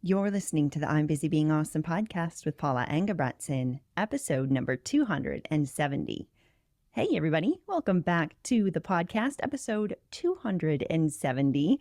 You're listening to the I'm Busy Being Awesome podcast with Paula Engebretson, episode number 270. Hey, everybody. Welcome back to the podcast, episode 270.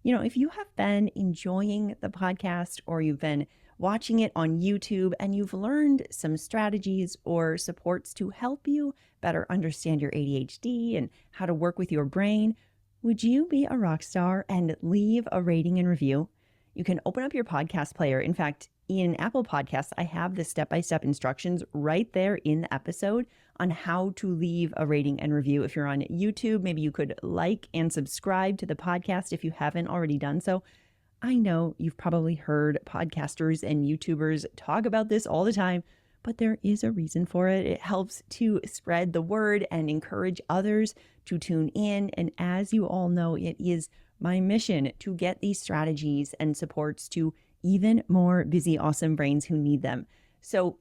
If you have been enjoying the podcast or you've been watching it on YouTube and you've learned some strategies or supports to help you better understand your ADHD and how to work with your brain, would you be a rock star and leave a rating and review? You can open up your podcast player. In fact, in Apple Podcasts, I have the step-by-step instructions right there in the episode on how to leave a rating and review. If you're on YouTube, maybe you could like and subscribe to the podcast if you haven't already done so. I know you've probably heard podcasters and YouTubers talk about this all the time, but there is a reason for it. It helps to spread the word and encourage others to tune in. And as you all know, it is my mission to get these strategies and supports to even more busy, awesome brains who need them. So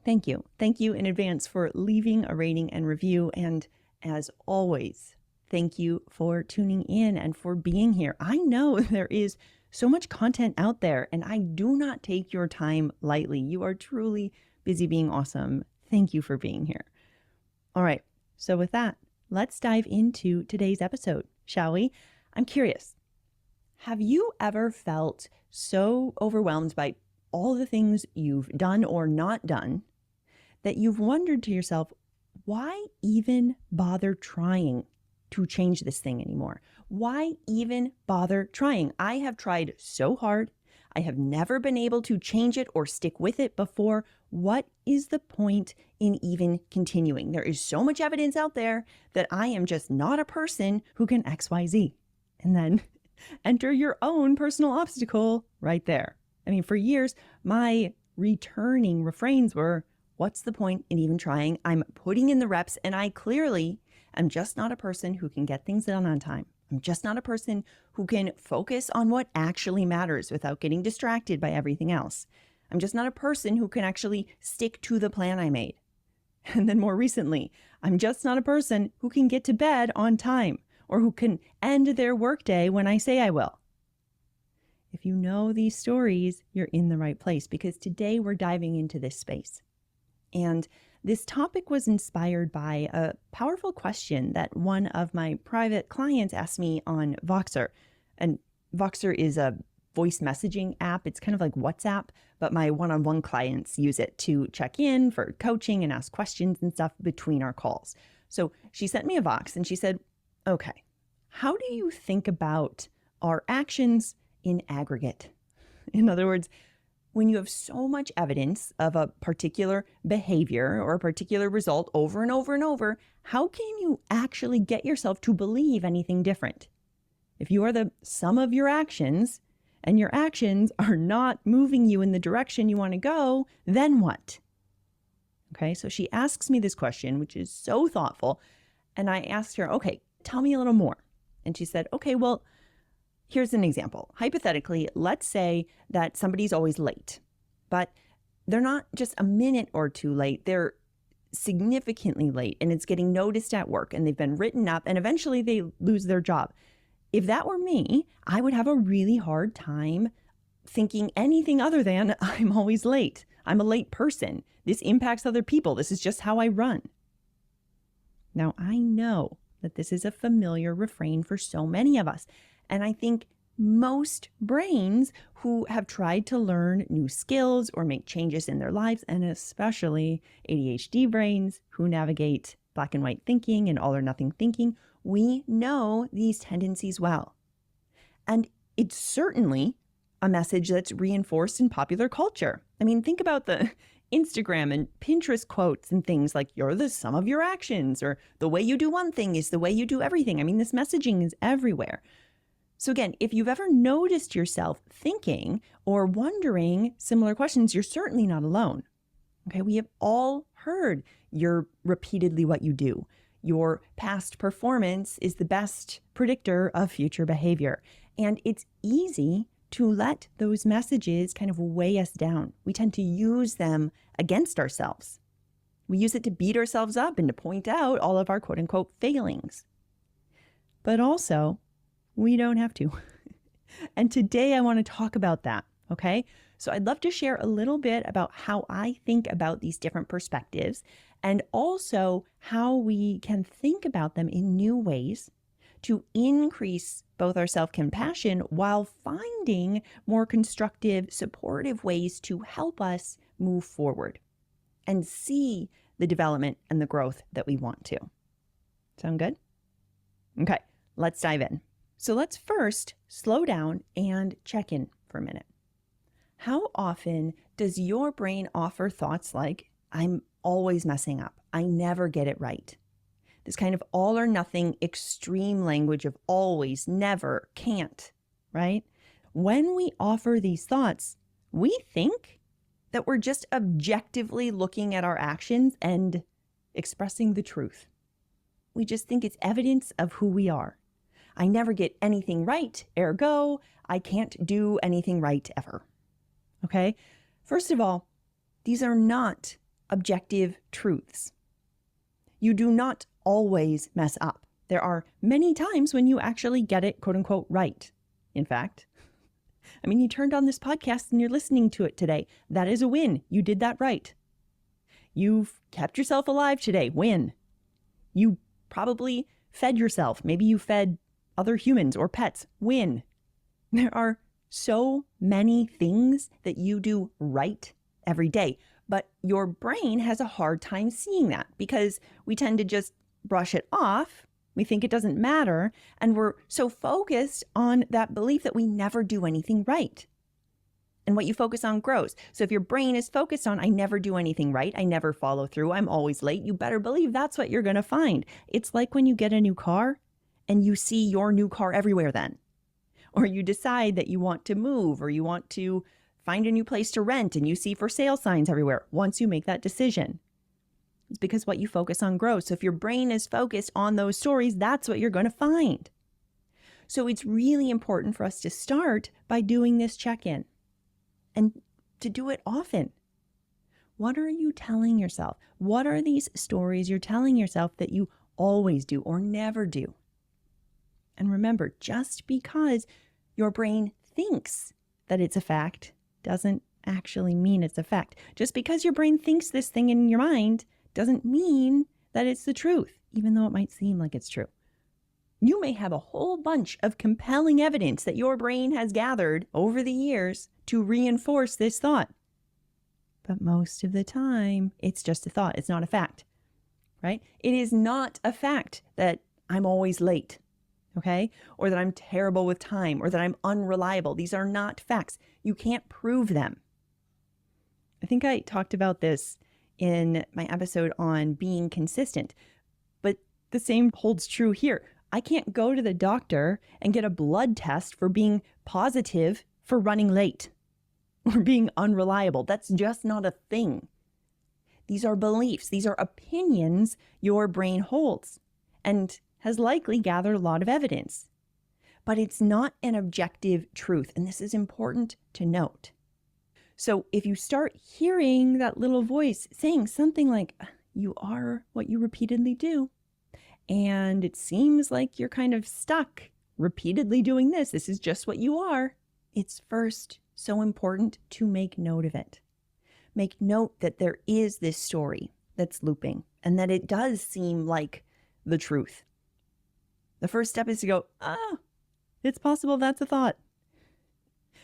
thank you. Thank you in advance for leaving a rating and review. And as always, thank you for tuning in and for being here. I know there is so much content out there, and I do not take your time lightly. You are truly busy being awesome. Thank you for being here. All right. So with that, let's dive into today's episode, shall we? I'm curious, have you ever felt so overwhelmed by all the things you've done or not done that you've wondered to yourself, why even bother trying to change this thing anymore? Why even bother trying? I have tried so hard. I have never been able to change it or stick with it before. What is the point in even continuing? There is so much evidence out there that I am just not a person who can XYZ. And then enter your own personal obstacle right there. I mean, for years, my returning refrains were, what's the point in even trying? I'm putting in the reps, and I clearly am just not a person who can get things done on time. I'm just not a person who can focus on what actually matters without getting distracted by everything else. I'm just not a person who can actually stick to the plan I made. And then more recently, I'm just not a person who can get to bed on time, or who can end their workday when I say I will. If you know these stories, you're in the right place, because today we're diving into this space. And this topic was inspired by a powerful question that one of my private clients asked me on Voxer. And Voxer is a voice messaging app. It's kind of like WhatsApp, but my one-on-one clients use it to check in for coaching and ask questions and stuff between our calls. So she sent me a Vox and she said, okay, how do you think about our actions in aggregate? In other words, when you have so much evidence of a particular behavior or a particular result over and over and over, how can you actually get yourself to believe anything different? If you are the sum of your actions and your actions are not moving you in the direction you want to go, then what? Okay, so she asks me this question, which is so thoughtful. And I asked her, okay, tell me a little more. And she said, okay, well, here's an example. Hypothetically, let's say that somebody's always late, but they're not just a minute or two late. They're significantly late, and it's getting noticed at work, and they've been written up, and eventually they lose their job. If that were me, I would have a really hard time thinking anything other than I'm always late. I'm a late person. This impacts other people. This is just how I run. Now, I know that this is a familiar refrain for so many of us. And I think most brains who have tried to learn new skills or make changes in their lives, and especially ADHD brains who navigate black and white thinking and all or nothing thinking, we know these tendencies well. And it's certainly a message that's reinforced in popular culture. I mean, think about the Instagram and Pinterest quotes and things like, you're the sum of your actions, or the way you do one thing is the way you do everything. I mean, this messaging is everywhere. So again, if you've ever noticed yourself thinking or wondering similar questions, you're certainly not alone. Okay, we have all heard you're repeatedly what you do. Your past performance is the best predictor of future behavior. And it's easy to let those messages kind of weigh us down. We tend to use them against ourselves. We use it to beat ourselves up and to point out all of our quote unquote failings. But also, we don't have to. And today I want to talk about that. Okay. So I'd love to share a little bit about how I think about these different perspectives and also how we can think about them in new ways to increase both our self-compassion while finding more constructive, supportive ways to help us move forward and see the development and the growth that we want to. Sound good? Okay, let's dive in. So let's first slow down and check in for a minute. How often does your brain offer thoughts like, I'm always messing up, I never get it right? This kind of all or nothing extreme language of always, never, can't, right? When we offer these thoughts, we think that we're just objectively looking at our actions and expressing the truth. We just think it's evidence of who we are. I never get anything right, ergo, I can't do anything right ever. Okay? First of all, these are not objective truths. You do not always mess up. There are many times when you actually get it, quote unquote, right. In fact, you turned on this podcast and you're listening to it today. That is a win. You did that right. You've kept yourself alive today. Win. You probably fed yourself. Maybe you fed other humans or pets. Win. There are so many things that you do right every day, but your brain has a hard time seeing that because we tend to just brush it off. We think it doesn't matter, and we're so focused on that belief that we never do anything right. And what you focus on grows. So if your brain is focused on, I never do anything right, I never follow through, I'm always late, you better believe that's what you're going to find. It's like when you get a new car and you see your new car everywhere then. Or you decide that you want to move or you want to find a new place to rent and you see for sale signs everywhere once you make that decision. It's because what you focus on grows. So if your brain is focused on those stories, that's what you're going to find. So it's really important for us to start by doing this check-in and to do it often. What are you telling yourself? What are these stories you're telling yourself that you always do or never do? And remember, just because your brain thinks that it's a fact doesn't actually mean it's a fact. Just because your brain thinks this thing in your mind doesn't mean that it's the truth, even though it might seem like it's true. You may have a whole bunch of compelling evidence that your brain has gathered over the years to reinforce this thought. But most of the time, it's just a thought. It's not a fact, right? It is not a fact that I'm always late, okay? Or that I'm terrible with time, or that I'm unreliable. These are not facts. You can't prove them. I think I talked about this in my episode on being consistent, but the same holds true here. I can't go to the doctor and get a blood test for being positive for running late or being unreliable. That's just not a thing. These are beliefs. These are opinions your brain holds and has likely gathered a lot of evidence. But it's not an objective truth, and this is important to note. So if you start hearing that little voice saying something like, you are what you repeatedly do, and it seems like you're kind of stuck repeatedly doing this, this is just what you are, it's first so important to make note of it. Make note that there is this story that's looping and that it does seem like the truth. The first step is to go, it's possible that's a thought.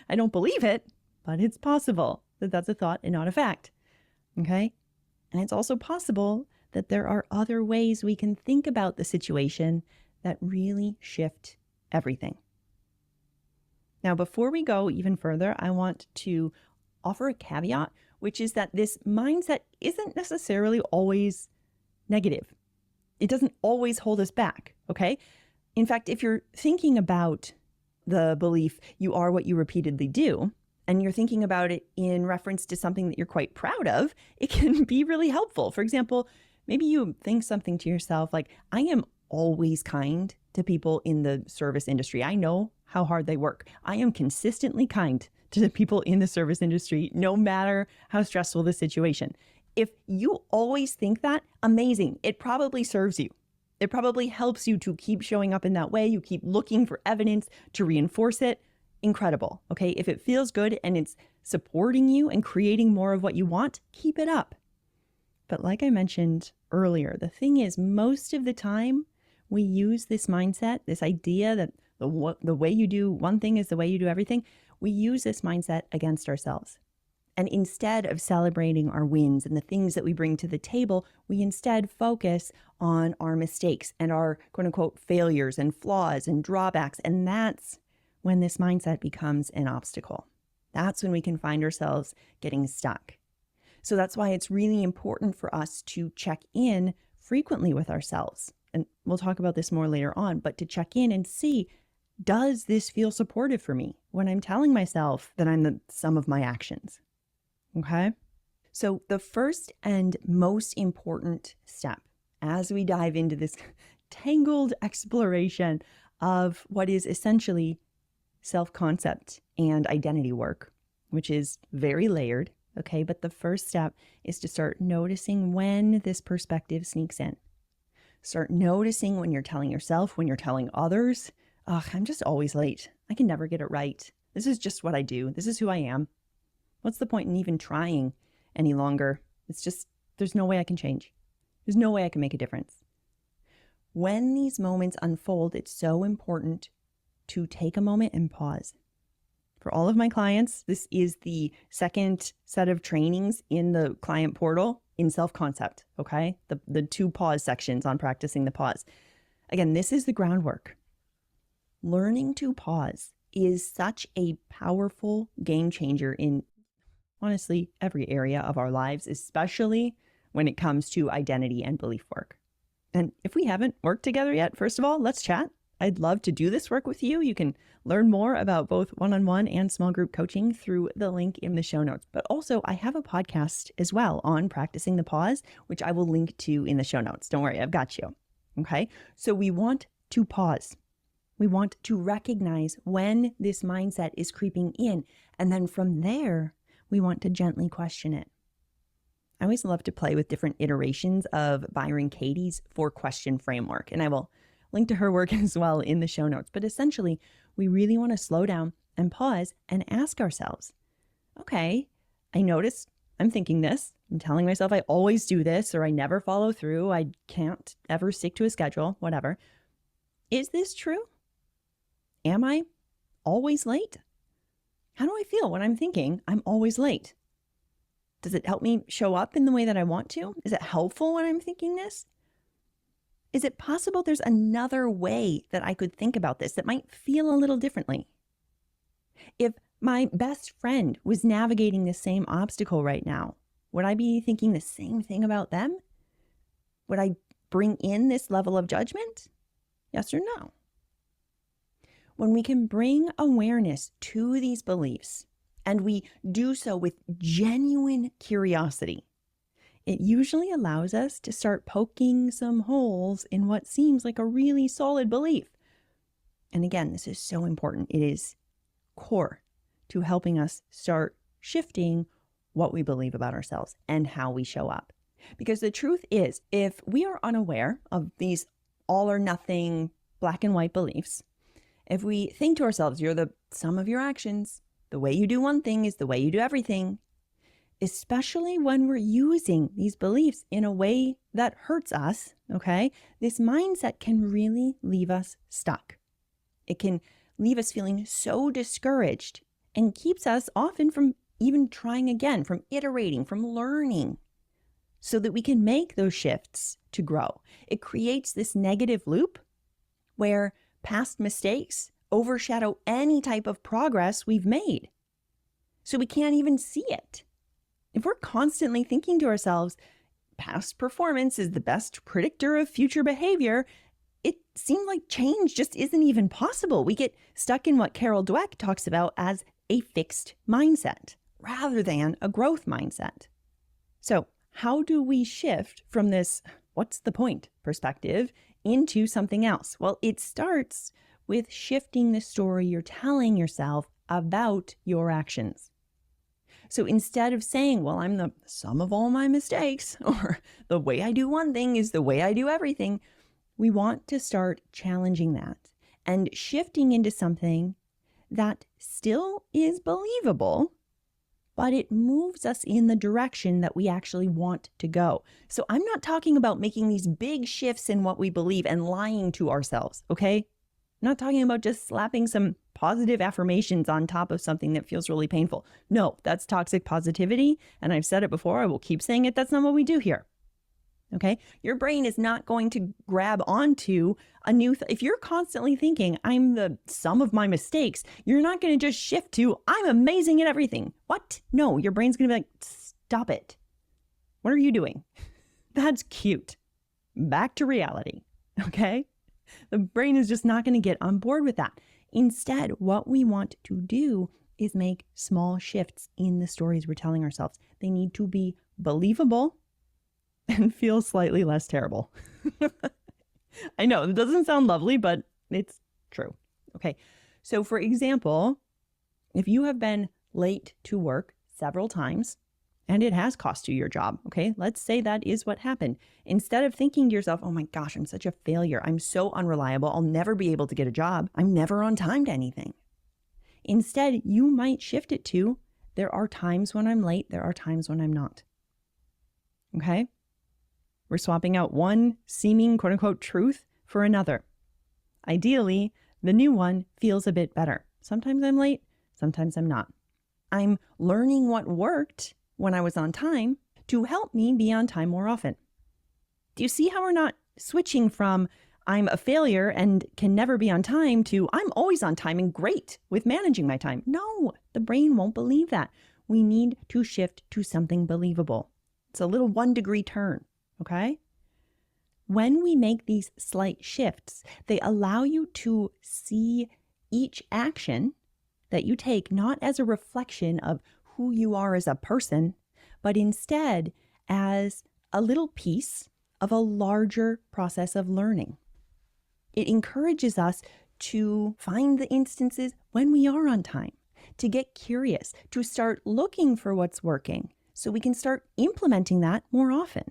I don't believe it, but it's possible that that's a thought and not a fact. Okay? And it's also possible that there are other ways we can think about the situation that really shift everything. Now, before we go even further, I want to offer a caveat, which is that this mindset isn't necessarily always negative. It doesn't always hold us back, okay? In fact, if you're thinking about the belief you are what you repeatedly do, and you're thinking about it in reference to something that you're quite proud of, it can be really helpful. For example, maybe you think something to yourself like, I am always kind to people in the service industry. I know how hard they work. I am consistently kind to the people in the service industry, no matter how stressful the situation. If you always think that, amazing. It probably serves you. It probably helps you to keep showing up in that way. You keep looking for evidence to reinforce it. incredible. Okay. If it feels good and it's supporting you and creating more of what you want, keep it up. But like I mentioned earlier, the thing is, most of the time we use this mindset, this idea that the way you do one thing is the way you do everything. We use this mindset against ourselves. And instead of celebrating our wins and the things that we bring to the table, we instead focus on our mistakes and our quote unquote failures and flaws and drawbacks. And that's when this mindset becomes an obstacle. That's when we can find ourselves getting stuck. So that's why it's really important for us to check in frequently with ourselves. And we'll talk about this more later on, but to check in and see, does this feel supportive for me when I'm telling myself that I'm the sum of my actions? Okay. So the first and most important step as we dive into this tangled exploration of what is essentially self-concept and identity work, which is very layered. Okay, but the first step is to start noticing when this perspective sneaks in. Start noticing when you're telling yourself, when you're telling others, oh, I'm just always late. I can never get it right. This is just what I do. This is who I am. What's the point in even trying any longer? It's just, there's no way I can change. There's no way I can make a difference. When these moments unfold, it's so important to take a moment and pause. For all of my clients, this is the second set of trainings in the client portal in self-concept, okay? The 2 pause sections on practicing the pause. Again, this is the groundwork. Learning to pause is such a powerful game changer in, honestly, every area of our lives, especially when it comes to identity and belief work. And if we haven't worked together yet, first of all, let's chat. I'd love to do this work with you. You can learn more about both one-on-one and small group coaching through the link in the show notes. But also, I have a podcast as well on practicing the pause, which I will link to in the show notes. Don't worry, I've got you. Okay. So we want to pause. We want to recognize when this mindset is creeping in. And then from there, we want to gently question it. I always love to play with different iterations of Byron Katie's 4-question framework. And I will link to her work as well in the show notes. But essentially, we really want to slow down and pause and ask ourselves, okay, I notice I'm thinking this. I'm telling myself I always do this, or I never follow through. I can't ever stick to a schedule, whatever. Is this true? Am I always late? How do I feel when I'm thinking I'm always late? Does it help me show up in the way that I want to? Is it helpful when I'm thinking this? Is it possible there's another way that I could think about this that might feel a little differently? If my best friend was navigating the same obstacle right now, would I be thinking the same thing about them? Would I bring in this level of judgment? Yes or no? When we can bring awareness to these beliefs, and we do so with genuine curiosity, it usually allows us to start poking some holes in what seems like a really solid belief. And again, this is so important. It is core to helping us start shifting what we believe about ourselves and how we show up. Because the truth is, if we are unaware of these all or nothing black and white beliefs, if we think to ourselves, you're the sum of your actions, the way you do one thing is the way you do everything, especially when we're using these beliefs in a way that hurts us, okay, this mindset can really leave us stuck. It can leave us feeling so discouraged and keeps us often from even trying again, from iterating, from learning, so that we can make those shifts to grow. It creates this negative loop where past mistakes overshadow any type of progress we've made. So we can't even see it. If we're constantly thinking to ourselves, past performance is the best predictor of future behavior, it seems like change just isn't even possible. We get stuck in what Carol Dweck talks about as a fixed mindset rather than a growth mindset. So how do we shift from this what's the point perspective into something else? Well, it starts with shifting the story you're telling yourself about your actions. So instead of saying, well, I'm the sum of all my mistakes, or the way I do one thing is the way I do everything, we want to start challenging that and shifting into something that still is believable, but it moves us in the direction that we actually want to go. So I'm not talking about making these big shifts in what we believe and lying to ourselves, okay? I'm not talking about just slapping some positive affirmations on top of something that feels really painful. No, that's toxic positivity. And I've said it before, I will keep saying it. That's not what we do here. Okay. Your brain is not going to grab onto a new, if you're constantly thinking, I'm the sum of my mistakes, you're not going to just shift to, I'm amazing at everything. What? No, your brain's going to be like, stop it. What are you doing? That's cute. Back to reality. Okay. The brain is just not going to get on board with that. Instead, what we want to do is make small shifts in the stories we're telling ourselves. They need to be believable and feel slightly less terrible. I know it doesn't sound lovely, but it's true. Okay. So for example, if you have been late to work several times and it has cost you your job, okay, let's say that is what happened. Instead of thinking to yourself, oh my gosh, I'm such a failure. I'm so unreliable. I'll never be able to get a job. I'm never on time to anything. Instead, you might shift it to, there are times when I'm late. There are times when I'm not. Okay. We're swapping out one seeming quote unquote truth for another. Ideally, the new one feels a bit better. Sometimes I'm late, sometimes I'm not. I'm learning what worked when I was on time to help me be on time more often. Do you see how we're not switching from I'm a failure and can never be on time to I'm always on time and great with managing my time? No, the brain won't believe that. We need to shift to something believable. It's a little 1 degree turn. Okay? When we make these slight shifts, they allow you to see each action that you take not as a reflection of who you are as a person, but instead as a little piece of a larger process of learning. It encourages us to find the instances when we are on time, to get curious, to start looking for what's working so we can start implementing that more often.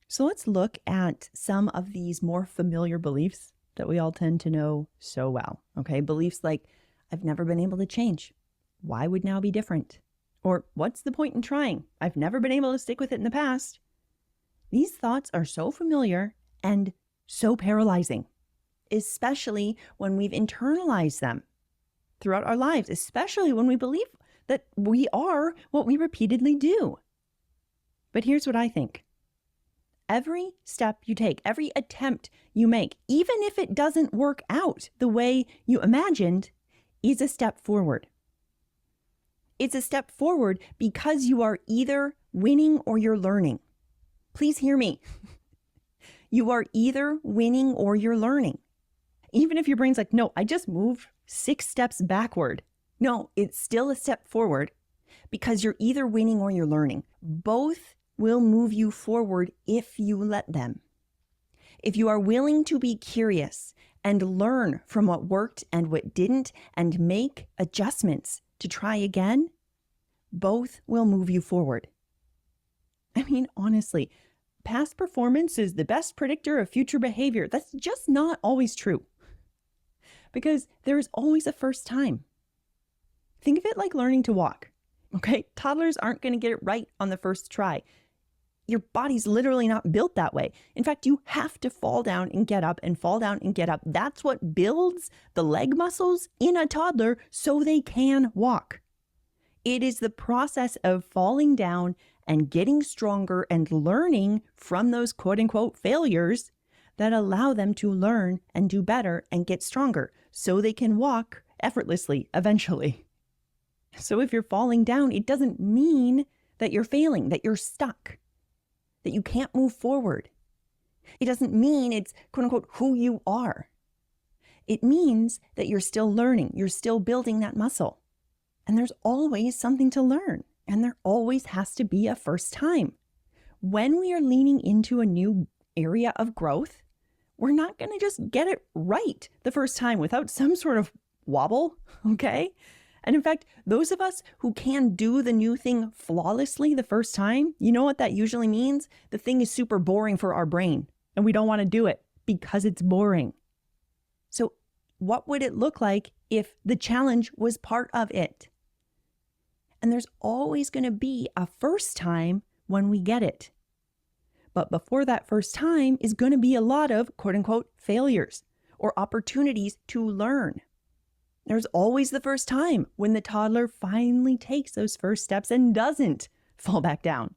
So let's look at some of these more familiar beliefs that we all tend to know so well. Okay, beliefs like, I've never been able to change. Why would now be different? Or what's the point in trying? I've never been able to stick with it in the past. These thoughts are so familiar and so paralyzing, especially when we've internalized them throughout our lives, especially when we believe that we are what we repeatedly do. But here's what I think. Every step you take, every attempt you make, even if it doesn't work out the way you imagined, is a step forward. It's a step forward because you are either winning or you're learning. Please hear me. You are either winning or you're learning. Even if your brain's like, no, I just moved 6 steps backward. No, it's still a step forward because you're either winning or you're learning. Both will move you forward if you let them. If you are willing to be curious and learn from what worked and what didn't and make adjustments to try again, both will move you forward. I mean, honestly, past performance is the best predictor of future behavior. That's just not always true because there is always a first time. Think of it like learning to walk. Okay, toddlers aren't going to get it right on the first try. Your body's literally not built that way. In fact, you have to fall down and get up and fall down and get up. That's what builds the leg muscles in a toddler so they can walk. It is the process of falling down and getting stronger and learning from those quote unquote failures that allow them to learn and do better and get stronger so they can walk effortlessly eventually. So if you're falling down, it doesn't mean that you're failing, that you're stuck, that you can't move forward. It doesn't mean it's quote unquote who you are. It means that you're still learning, you're still building that muscle. And there's always something to learn. And there always has to be a first time. When we are leaning into a new area of growth, we're not going to just get it right the first time without some sort of wobble, okay? And in fact, those of us who can do the new thing flawlessly the first time, you know what that usually means? The thing is super boring for our brain and we don't want to do it because it's boring. So what would it look like if the challenge was part of it? And there's always going to be a first time when we get it. But before that first time is going to be a lot of quote unquote failures or opportunities to learn. There's always the first time when the toddler finally takes those first steps and doesn't fall back down.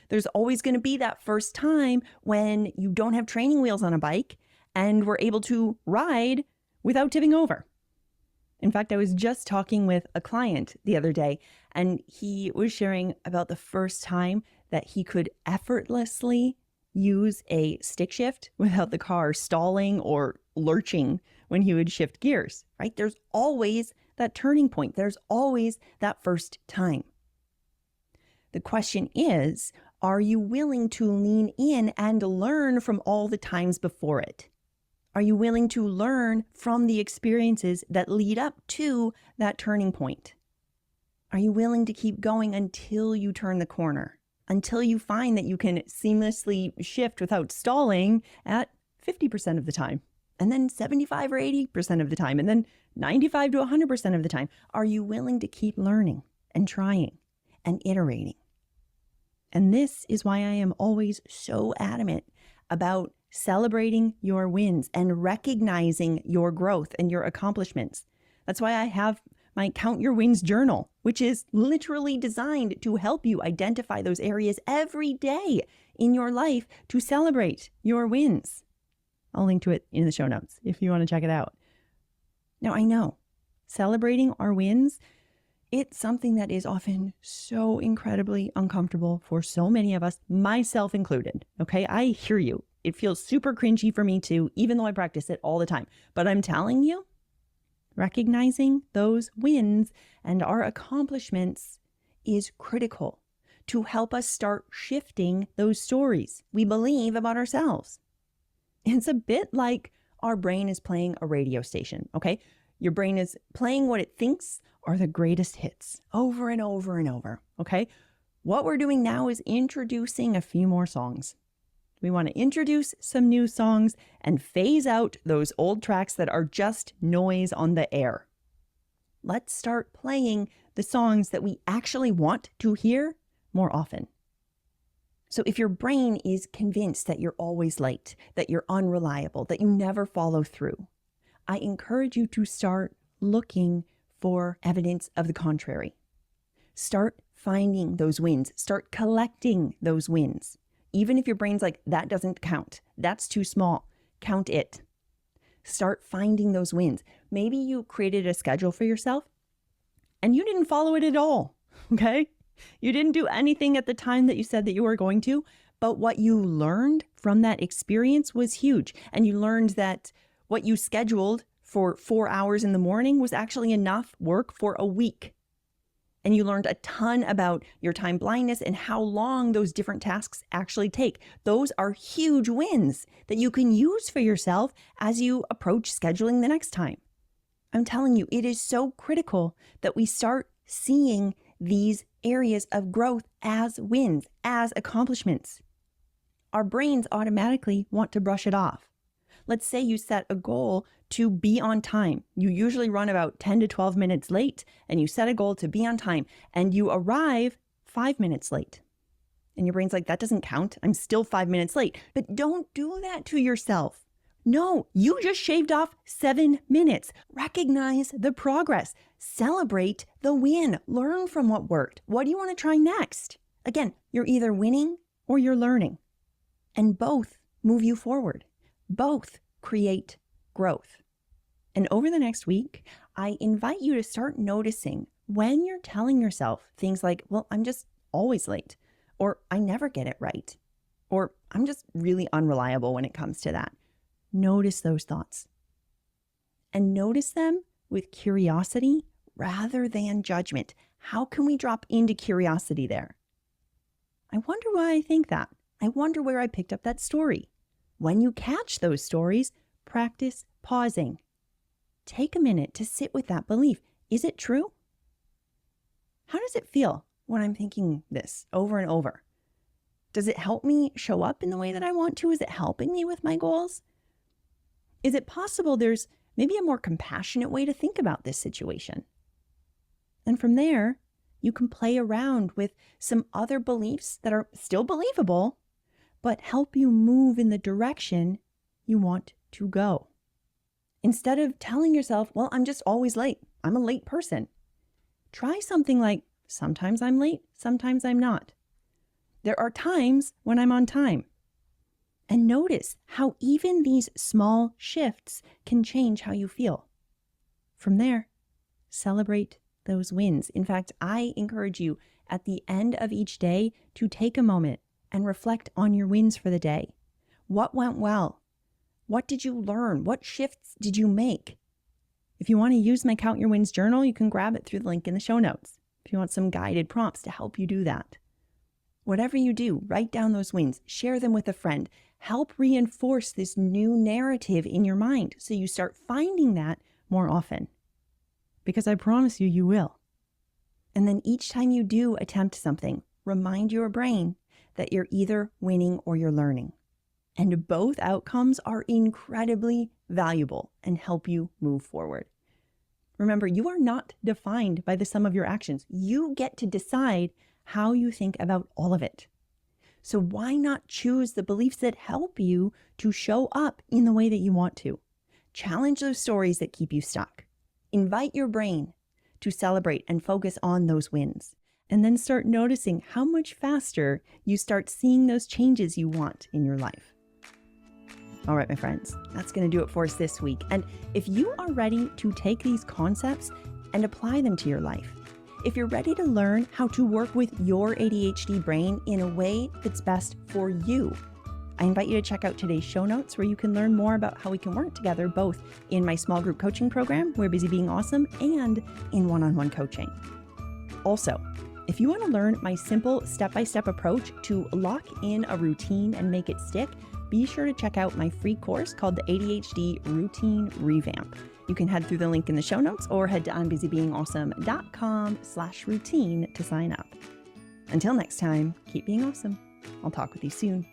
There's always going to be that first time when you don't have training wheels on a bike and we're able to ride without tipping over. In fact, I was just talking with a client the other day, and he was sharing about the first time that he could effortlessly use a stick shift without the car stalling or lurching when he would shift gears, right? There's always that turning point. There's always that first time. The question is, are you willing to lean in and learn from all the times before it? Are you willing to learn from the experiences that lead up to that turning point? Are you willing to keep going until you turn the corner? Until you find that you can seamlessly shift without stalling at 50% of the time, and then 75 or 80% of the time, and then 95 to 100% of the time? Are you willing to keep learning and trying and iterating? And this is why I am always so adamant about celebrating your wins and recognizing your growth and your accomplishments. That's why I have my Count Your Wins journal, which is literally designed to help you identify those areas every day in your life to celebrate your wins. I'll link to it in the show notes if you want to check it out. Now, I know celebrating our wins, it's something that is often so incredibly uncomfortable for so many of us, myself included. Okay, I hear you. It feels super cringy for me too, even though I practice it all the time. But I'm telling you, recognizing those wins and our accomplishments is critical to help us start shifting those stories we believe about ourselves. It's a bit like our brain is playing a radio station, okay? Your brain is playing what it thinks are the greatest hits over and over and over, okay? What we're doing now is introducing a few more songs. We want to introduce some new songs and phase out those old tracks that are just noise on the air. Let's start playing the songs that we actually want to hear more often. So if your brain is convinced that you're always late, that you're unreliable, that you never follow through, I encourage you to start looking for evidence of the contrary. Start finding those wins. Start collecting those wins. Even if your brain's like, that doesn't count, that's too small, count it. Start finding those wins. Maybe you created a schedule for yourself and you didn't follow it at all, okay? You didn't do anything at the time that you said that you were going to, but what you learned from that experience was huge. And you learned that what you scheduled for 4 hours in the morning was actually enough work for a week. And you learned a ton about your time blindness and how long those different tasks actually take. Those are huge wins that you can use for yourself as you approach scheduling the next time. I'm telling you, it is so critical that we start seeing these areas of growth as wins, as accomplishments. Our brains automatically want to brush it off. Let's say you set a goal to be on time. You usually run about 10 to 12 minutes late, and you set a goal to be on time, and you arrive 5 minutes late. And your brain's like, that doesn't count. I'm still 5 minutes late. But don't do that to yourself. No, you just shaved off 7 minutes. Recognize the progress. Celebrate the win. Learn from what worked. What do you want to try next? Again, you're either winning or you're learning. And both move you forward. Both create growth. And over the next week, I invite you to start noticing when you're telling yourself things like, well, I'm just always late, or I never get it right, or I'm just really unreliable when it comes to that. Notice those thoughts and notice them with curiosity rather than judgment. How can we drop into curiosity there? I wonder why I think that. I wonder where I picked up that story. When you catch those stories, practice pausing. Take a minute to sit with that belief. Is it true? How does it feel when I'm thinking this over and over? Does it help me show up in the way that I want to? Is it helping me with my goals? Is it possible there's maybe a more compassionate way to think about this situation. And from there, you can play around with some other beliefs that are still believable, but help you move in the direction you want to go. Instead of telling yourself, well, I'm just always late. I'm a late person. Try something like, sometimes I'm late, sometimes I'm not. There are times when I'm on time. And notice how even these small shifts can change how you feel. From there, celebrate those wins. In fact, I encourage you at the end of each day to take a moment and reflect on your wins for the day. What went well? What did you learn? What shifts did you make? If you want to use my Count Your Wins journal, you can grab it through the link in the show notes. If you want some guided prompts to help you do that. Whatever you do, write down those wins, share them with a friend, help reinforce this new narrative in your mind so you start finding that more often. Because I promise you, you will. And then each time you do attempt something, remind your brain that you're either winning or you're learning. And both outcomes are incredibly valuable and help you move forward. Remember, you are not defined by the sum of your actions. You get to decide how you think about all of it. So why not choose the beliefs that help you to show up in the way that you want to? Challenge those stories that keep you stuck. Invite your brain to celebrate and focus on those wins. And then start noticing how much faster you start seeing those changes you want in your life. All right, my friends, that's going to do it for us this week. And if you are ready to take these concepts and apply them to your life, if you're ready to learn how to work with your ADHD brain in a way that's best for you, I invite you to check out today's show notes where you can learn more about how we can work together both in my small group coaching program, We're Busy Being Awesome, and in one-on-one coaching. Also, if you want to learn my simple step-by-step approach to lock in a routine and make it stick, be sure to check out my free course called the ADHD Routine Revamp. You can head through the link in the show notes or head to I'mBusyBeingAwesome.com/routine to sign up. Until next time, keep being awesome. I'll talk with you soon.